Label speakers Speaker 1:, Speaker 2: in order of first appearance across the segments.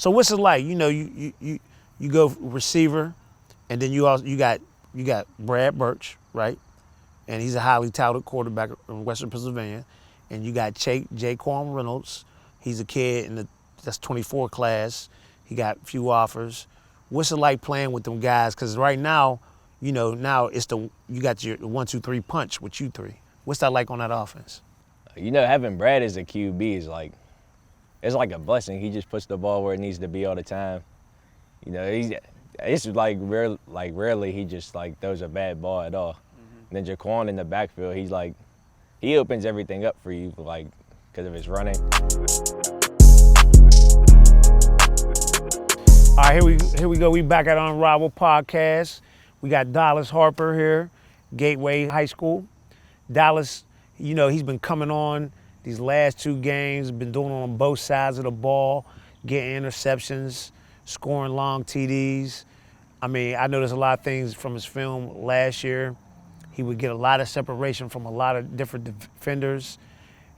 Speaker 1: So what's it like? You go receiver, and then you got Brad Birch, right? And he's a highly touted quarterback in Western Pennsylvania. And you got Jaquan Reynolds. He's a kid in that's 24 class. He got a few offers. What's it like playing with them guys? Because right now, now you got your 1-2-3 punch with you three. What's that like on that offense?
Speaker 2: Having Brad as a QB is it's like a blessing. He just puts the ball where it needs to be all the time. It's rarely he just throws a bad ball at all. Mm-hmm. And then Jaquan in the backfield, he opens everything up for you because of his running.
Speaker 1: All right, here we go. We back at Unrivaled podcast. We got Dallas Harper here, Gateway High School. Dallas, he's been coming on these last two games, been doing it on both sides of the ball, getting interceptions, scoring long TDs. I noticed a lot of things from his film last year. He would get a lot of separation from a lot of different defenders.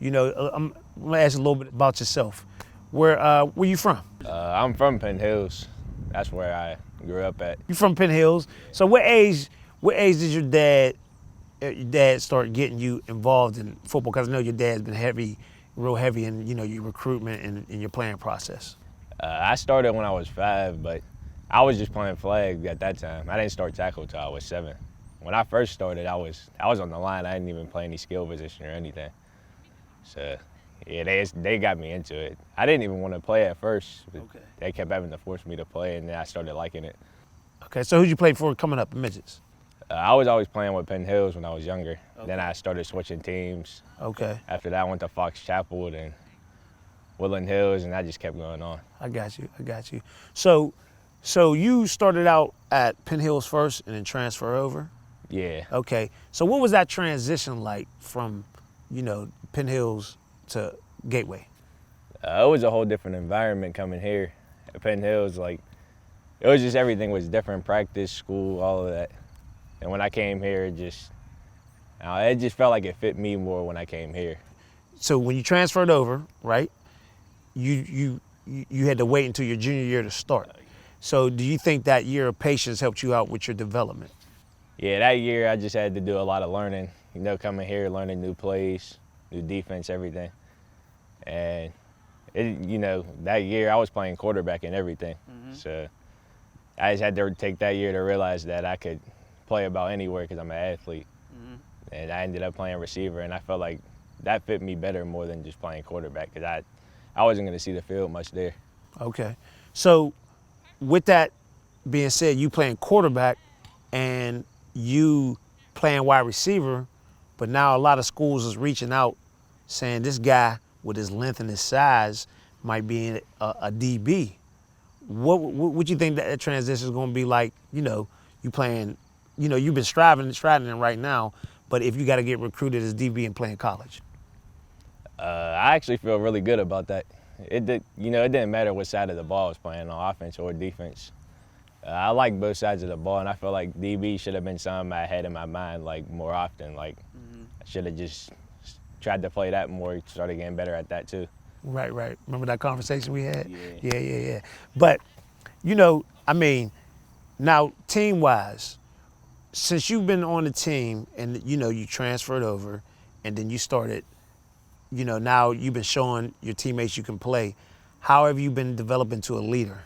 Speaker 1: I'm going to ask you a little bit about yourself. Where you from?
Speaker 2: I'm from Penn Hills. That's where I grew up at.
Speaker 1: You from Penn Hills? So what age did your dad start getting you involved in football? Because I know your dad's been real heavy in your recruitment and in your playing process.
Speaker 2: I started when I was 5, but I was just playing flag at that time. I didn't start tackle till I was 7. When I first started, I was on the line. I didn't even play any skill position or anything. So, yeah, they got me into it. I didn't even want to play at first. But okay. They kept having to force me to play, and then I started liking it.
Speaker 1: Okay, so who'd you play for coming up in midgets?
Speaker 2: I was always playing with Penn Hills when I was younger. Okay. Then I started switching teams.
Speaker 1: Okay.
Speaker 2: After that, I went to Fox Chapel and Woodland Hills, and I just kept going on.
Speaker 1: I got you. So you started out at Penn Hills first and then transfer over?
Speaker 2: Yeah.
Speaker 1: Okay. So what was that transition like from, Penn Hills to Gateway?
Speaker 2: It was a whole different environment coming here. At Penn Hills, it was just everything was different, practice, school, all of that. And when I came here, it just felt like it fit me more when I came here.
Speaker 1: So when you transferred over, right, you had to wait until your junior year to start. So do you think that year of patience helped you out with your development?
Speaker 2: Yeah, that year I just had to do a lot of learning. Coming here, learning new plays, new defense, everything. And that year I was playing quarterback and everything. Mm-hmm. So I just had to take that year to realize that I could play about anywhere because I'm an athlete. Mm-hmm. And I ended up playing receiver, and I felt like that fit me better more than just playing quarterback because I wasn't going to see the field much there.
Speaker 1: Okay. So with that being said, you playing quarterback and you playing wide receiver, but now a lot of schools is reaching out saying this guy with his length and his size might be a DB. What you think that transition is going to be like? You playing, you've been striving it right now, but if you got to get recruited as DB and playing college.
Speaker 2: I actually feel really good about that. It didn't matter what side of the ball I was playing on, offense or defense. I like both sides of the ball, and I feel like DB should have been something I had in my mind more often. I should have just tried to play that more, started getting better at that too.
Speaker 1: Right. Remember that conversation we had?
Speaker 2: Yeah.
Speaker 1: Yeah. But, now team-wise, since you've been on the team and, you transferred over and then you started, now you've been showing your teammates you can play, how have you been developing to a leader?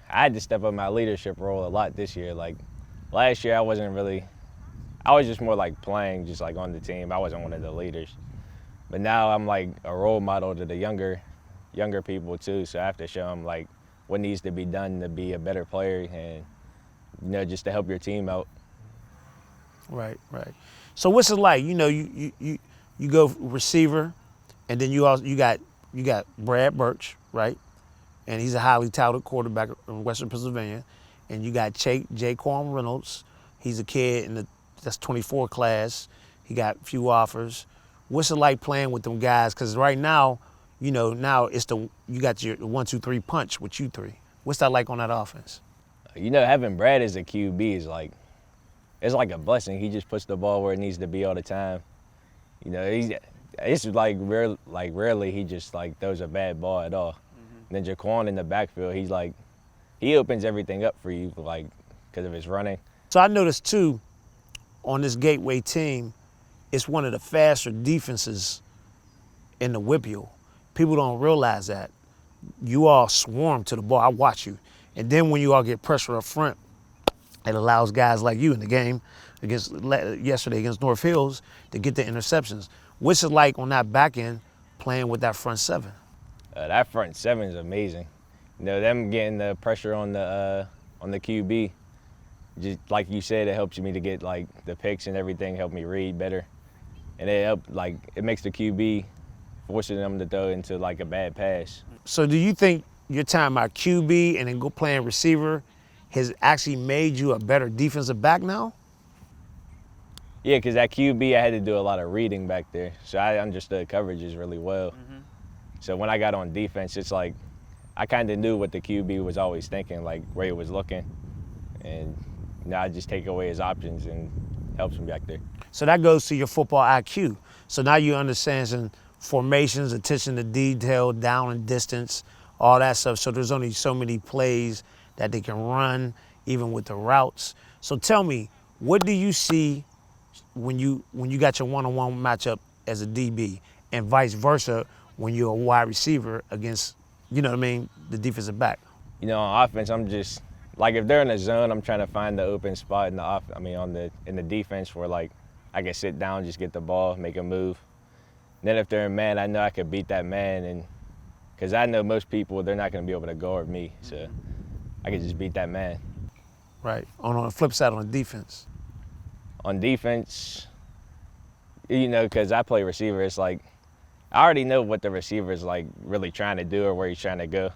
Speaker 2: I had to step up my leadership role a lot this year. Last year I was just more playing, just on the team. I wasn't one of the leaders. But now I'm a role model to the younger people too. So I have to show them what needs to be done to be a better player and just to help your team out.
Speaker 1: Right. So what's it like? You go receiver, and then you got Brad Birch, right? And he's a highly touted quarterback in Western Pennsylvania. And you got Jaquan Reynolds. He's a kid in that's 24 class. He got a few offers. What's it like playing with them guys? Because right now, now you got your 1-2-3 punch with you three. What's that like on that offense?
Speaker 2: Having Brad as a QB is it's like a blessing. He just puts the ball where it needs to be all the time. Rarely he just throws a bad ball at all. Mm-hmm. then Jaquan in the backfield, he opens everything up for you, because of his running.
Speaker 1: So I noticed too, on this Gateway team, it's one of the faster defenses in the WPIAL. People don't realize that. You all swarm to the ball. I watch you. And then when you all get pressure up front, it allows guys like you in the game yesterday against North Hills to get the interceptions. What's it like on that back end playing with that front seven?
Speaker 2: That front seven is amazing. Them getting the pressure on the QB, just like you said, it helps me to get the picks and everything, help me read better, and it makes the QB forcing them to throw into a bad pass.
Speaker 1: So do you think your time at QB and then go playing receiver has actually made you a better defensive back now?
Speaker 2: Yeah, because at QB I had to do a lot of reading back there, so I understood coverages really well. Mm-hmm. So when I got on defense, it's I kind of knew what the QB was always thinking, where he was looking, and now I just take away his options and helps him back there.
Speaker 1: So that goes to your football IQ. So now you understand some formations, attention to detail, down and distance, all that stuff. So there's only so many plays that they can run, even with the routes. So tell me, what do you see when you got your one-on-one matchup as a DB, and vice versa when you're a wide receiver against, the defensive back?
Speaker 2: On offense, I'm just if they're in the zone, I'm trying to find the open spot in the defense where I can sit down, just get the ball, make a move. And then if they're in man, I know I could beat that man, and because I know most people, they're not going to be able to guard me, so I can just beat that man.
Speaker 1: Right. On the flip side, on defense.
Speaker 2: On defense, because I play receiver, it's I already know what the receiver is really trying to do or where he's trying to go.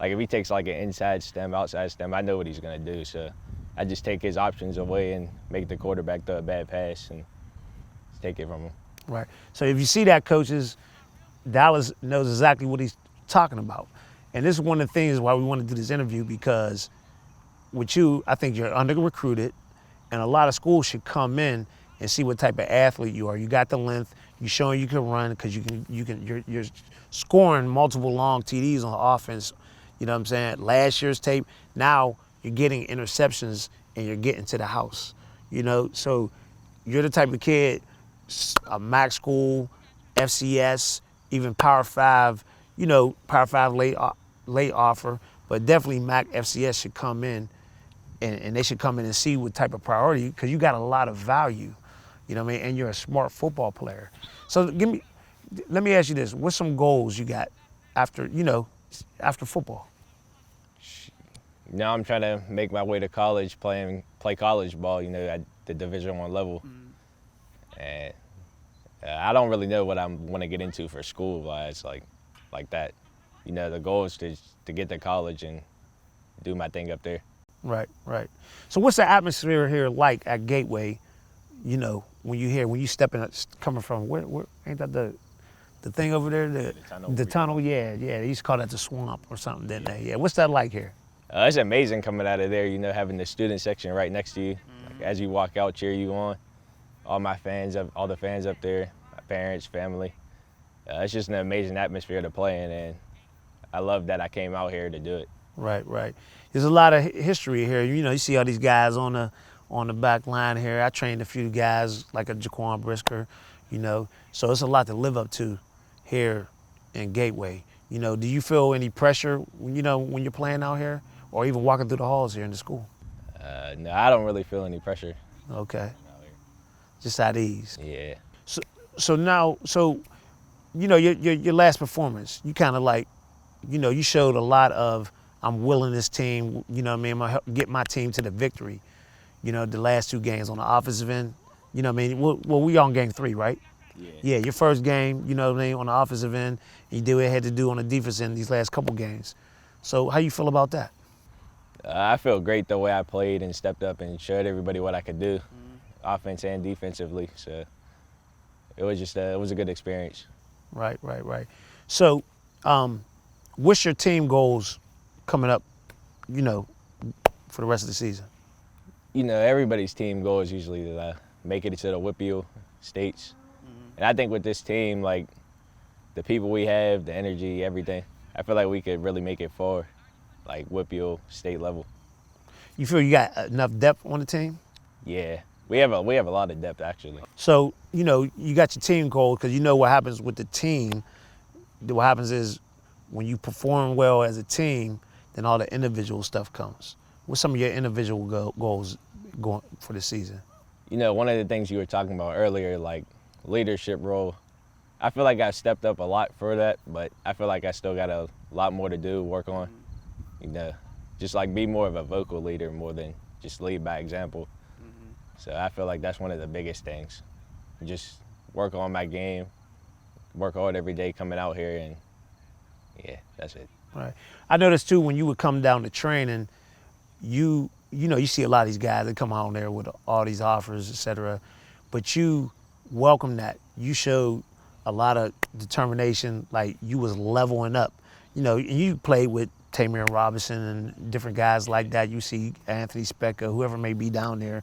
Speaker 2: If he takes an inside stem, outside stem, I know what he's going to do. So I just take his options away and make the quarterback throw a bad pass and take it from him.
Speaker 1: Right. So if you see that, coaches, Dallas knows exactly what he's talking about. And this is one of the things why we want to do this interview, because with you, I think you're under-recruited, and a lot of schools should come in and see what type of athlete you are. You got the length. You're showing you can run because you're scoring multiple long TDs on offense. You know what I'm saying? Last year's tape. Now you're getting interceptions and you're getting to the house. So you're the type of kid, a MAC school, FCS, even Power 5. Power 5 late offer, but definitely MAC FCS should come in, and they should come in and see what type of priority, because you got a lot of value. And you're a smart football player. So let me ask you this: what's some goals you got after football?
Speaker 2: Now I'm trying to make my way to college, play college ball, at the Division I level. Mm-hmm. And I don't really know what I want to get into for school-wise, like that. The goal is to get to college and do my thing up there.
Speaker 1: Right. So what's the atmosphere here like at Gateway? When you step in, coming from where ain't that the thing over there? The tunnel, yeah. They used to call that the swamp or something, didn't they? Yeah. What's that like here?
Speaker 2: It's amazing coming out of there, having the student section right next to you. Mm-hmm. As you walk out, cheer you on. All the fans up there, my parents, family. It's just an amazing atmosphere to play in, and I love that I came out here to do it.
Speaker 1: Right. There's a lot of history here. You see all these guys on the back line here. I trained a few guys like a Jaquan Brisker, So it's a lot to live up to here in Gateway. Do you feel any pressure, when you're playing out here, or even walking through the halls here in the school?
Speaker 2: No, I don't really feel any pressure.
Speaker 1: Okay. Just at ease.
Speaker 2: Yeah.
Speaker 1: So now, your last performance, you kind of you showed a lot of, I'm willing this team, I'm going to get my team to the victory. The last two games on the offensive end, well, we on game 3, right? Yeah, your first game, on the offensive end, you did what you had to do on the defense end these last couple games. So how you feel about that?
Speaker 2: I feel great the way I played and stepped up and showed everybody what I could do, offense and defensively. So it was a good experience.
Speaker 1: Right. So what's your team goals coming up, for the rest of the season?
Speaker 2: Everybody's team goal is usually to make it to the WPIAL states. Mm-hmm. And I think with this team, the people we have, the energy, everything, I feel like we could really make it far, like Whitfield state level.
Speaker 1: You feel you got enough depth on the team?
Speaker 2: Yeah, we have a lot of depth actually.
Speaker 1: So, you know, you got your team goal because you know what happens with the team. What happens is when you perform well as a team, then all the individual stuff comes. What's some of your individual goals going for the season?
Speaker 2: You know, one of the things you were talking about earlier, like leadership role, I feel like I've stepped up a lot for that, but I feel like I still got a lot more to do, work on. You know, just like be more of a vocal leader more than just lead by example. So I feel like that's one of the biggest things. Just work on my game, work hard every day coming out here, and yeah, that's it.
Speaker 1: Right. I noticed too when you would come down to training, you know you see a lot of these guys that come out there with all these offers, etc. But you welcome that. You showed a lot of determination, like you was leveling up. You know, you played with Tamir Robinson and different guys like that. You see Anthony Specker, whoever may be down there,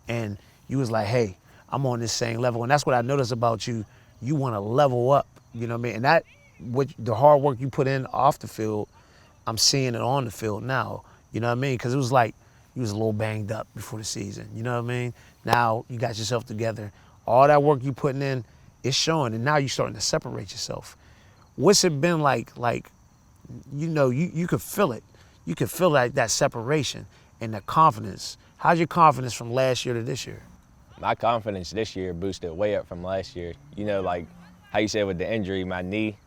Speaker 1: and you was like, hey, I'm on this same level. And that's what I noticed about you. You want to level up, you know what I mean? And that, what the hard work you put in off the field, I'm seeing it on the field now, you know what I mean? Because it was like you was a little banged up before the season, you know what I mean? Now you got yourself together. All that work you putting in, it's showing, and now you're starting to separate yourself. What's it been like, you know, you could feel it. You could feel that separation and the confidence. How's your confidence from last year to this year?
Speaker 2: My confidence this year boosted way up from last year. You know, like how you said with the injury, my knee,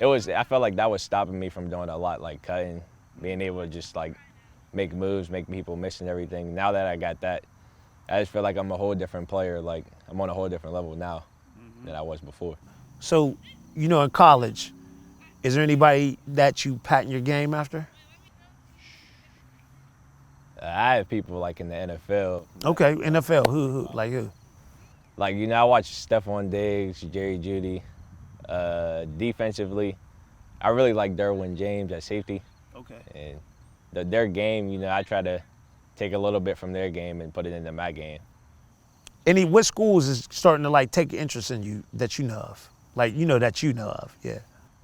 Speaker 2: I felt like that was stopping me from doing a lot, like cutting, being able to just like make moves, make people miss and everything. Now that I got that, I just feel like I'm a whole different player. Like I'm on a whole different level now than I was before.
Speaker 1: So, you know, in college, is there anybody that you patent your game after?
Speaker 2: I have people like in the NFL.
Speaker 1: Okay, NFL, who, like who?
Speaker 2: Like, you know, I watch Stephon Diggs, Jerry Jeudy. Defensively, I really like Derwin James at safety.
Speaker 1: Okay.
Speaker 2: And their game, you know, I try to take a little bit from their game and put it into my game.
Speaker 1: What schools is starting to like take interest in you that you know of? Like, you know that you know of, yeah.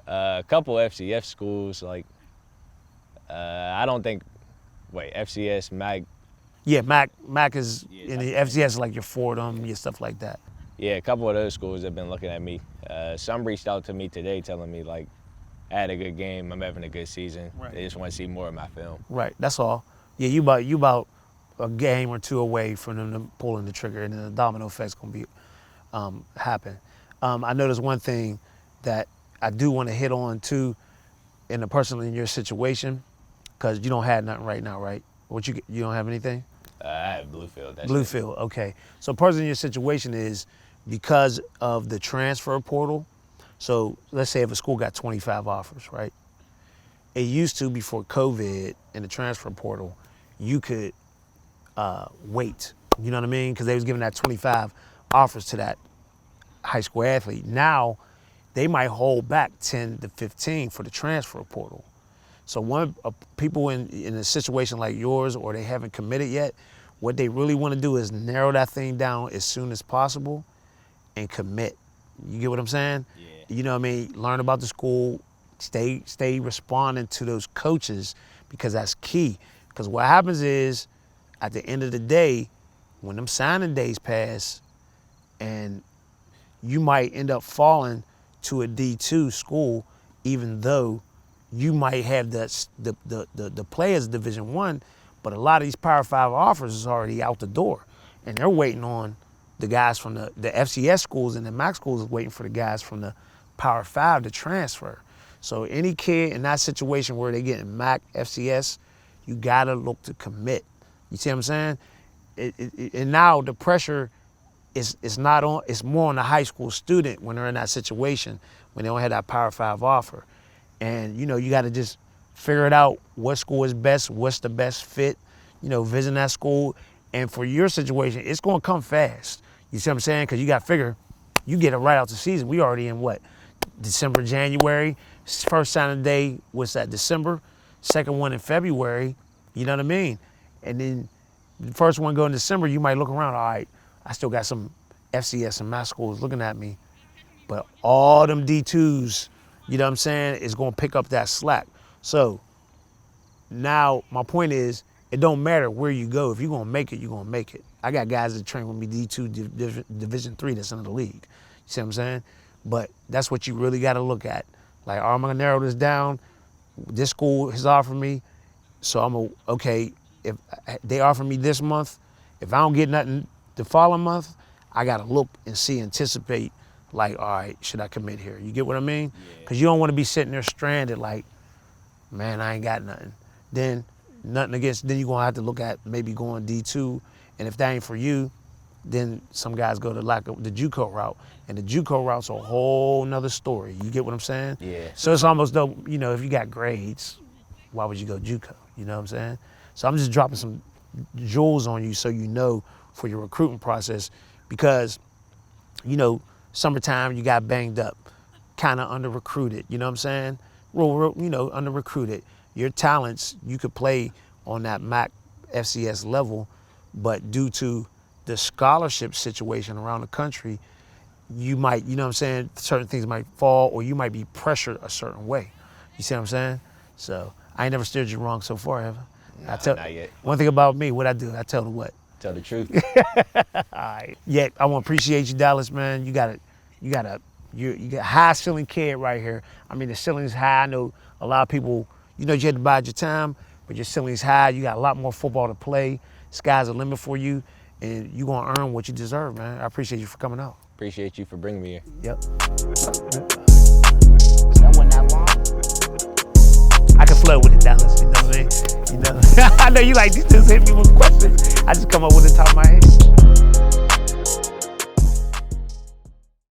Speaker 2: A couple FCS schools, like, I don't think, FCS, MAC.
Speaker 1: Yeah, Mac is in the FCS, like your Fordham, your stuff like that.
Speaker 2: Yeah, a couple of those schools have been looking at me. Some reached out to me today telling me, like, I had a good game, I'm having a good season.
Speaker 1: Right.
Speaker 2: They just want to see more of my film.
Speaker 1: Right, that's all. Yeah, you about a game or two away from them pulling the trigger, and then the domino effect's gonna be happen. I know there's one thing that I do want to hit on too, in a person in your situation, because you don't have nothing right now, right? You don't have anything?
Speaker 2: I have Bluefield.
Speaker 1: Bluefield, okay. So person in your situation is because of the transfer portal. So let's say if a school got 25 offers, right? It used to, before COVID and the transfer portal, you could wait, you know what I mean? Because they was giving that 25 offers to that high school athlete. Now, they might hold back 10 to 15 for the transfer portal. So people in a situation like yours, or they haven't committed yet, what they really want to do is narrow that thing down as soon as possible and commit. You get what I'm saying?
Speaker 2: Yeah.
Speaker 1: You know what I mean? Learn about the school, stay responding to those coaches, because that's key. Because what happens is, at the end of the day, when them signing days pass, and you might end up falling to a D2 school, even though you might have the players Division I, but a lot of these Power 5 offers is already out the door, and they're waiting on the guys from the FCS schools, and the MAC schools is waiting for the guys from the Power 5 to transfer. So any kid in that situation where they getting MAC, FCS, you gotta look to commit. You see what I'm saying? And now the pressure is not on, it's more on the high school student when they're in that situation, when they don't have that Power 5 offer. And, you know, you got to just figure it out, what school is best, what's the best fit, you know, visit that school. And for your situation, it's going to come fast. You see what I'm saying? Because you got to figure, you get it right out the season. We already in what? December, January. First signing day, what's that, December? Second one in February. You know what I mean? And then the first one go in December, you might look around, all right, I still got some FCS and MAC schools looking at me. But all them D2s you know what I'm saying, is going to pick up that slack. So now my point is, it don't matter where you go. If you're going to make it, you're going to make it. I got guys that train with me D2, Division III that's in the league. You see what I'm saying? But that's what you really got to look at. Like, I'm going to narrow this down. This school has offered me, so I'm going to, okay, if they offer me this month, if I don't get nothing the following month, I got to look and see, anticipate, like, all right, should I commit here? You get what I mean? Because you don't want to be sitting there stranded like, man, I ain't got nothing. Then nothing against, then you're going to have to look at maybe going D2, and if that ain't for you, then some guys go to the JUCO route, and the JUCO route's a whole nother story. You get what I'm saying?
Speaker 2: Yeah.
Speaker 1: So it's almost though, you know, if you got grades, why would you go JUCO? You know what I'm saying? So I'm just dropping some jewels on you so you know for your recruiting process, because, you know, summertime you got banged up, kind of under recruited. You know what I'm saying? Real, you know, under recruited. Your talents, you could play on that MAC FCS level, but due to the scholarship situation around the country, you might, you know what I'm saying, certain things might fall, or you might be pressured a certain way. You see what I'm saying? So I ain't never steered you wrong so far, have I?
Speaker 2: Nah, not yet.
Speaker 1: One thing about me, what I do, I tell the what?
Speaker 2: Tell the truth.
Speaker 1: All right. Yeah, I want to appreciate you, Dallas, man. You got a high ceiling kid right here. I mean, the ceiling's high. I know a lot of people, you know, you had to bide your time, but your ceiling's high. You got a lot more football to play. Sky's the limit for you, and you're going to earn what you deserve, man. I appreciate you for coming out.
Speaker 2: Appreciate you for bringing me here.
Speaker 1: Yep.
Speaker 3: That wasn't that long.
Speaker 1: I can flow with it, Dallas, you know what I mean? You know, I know you like, these just hit me with questions. I just come up with the top of my head.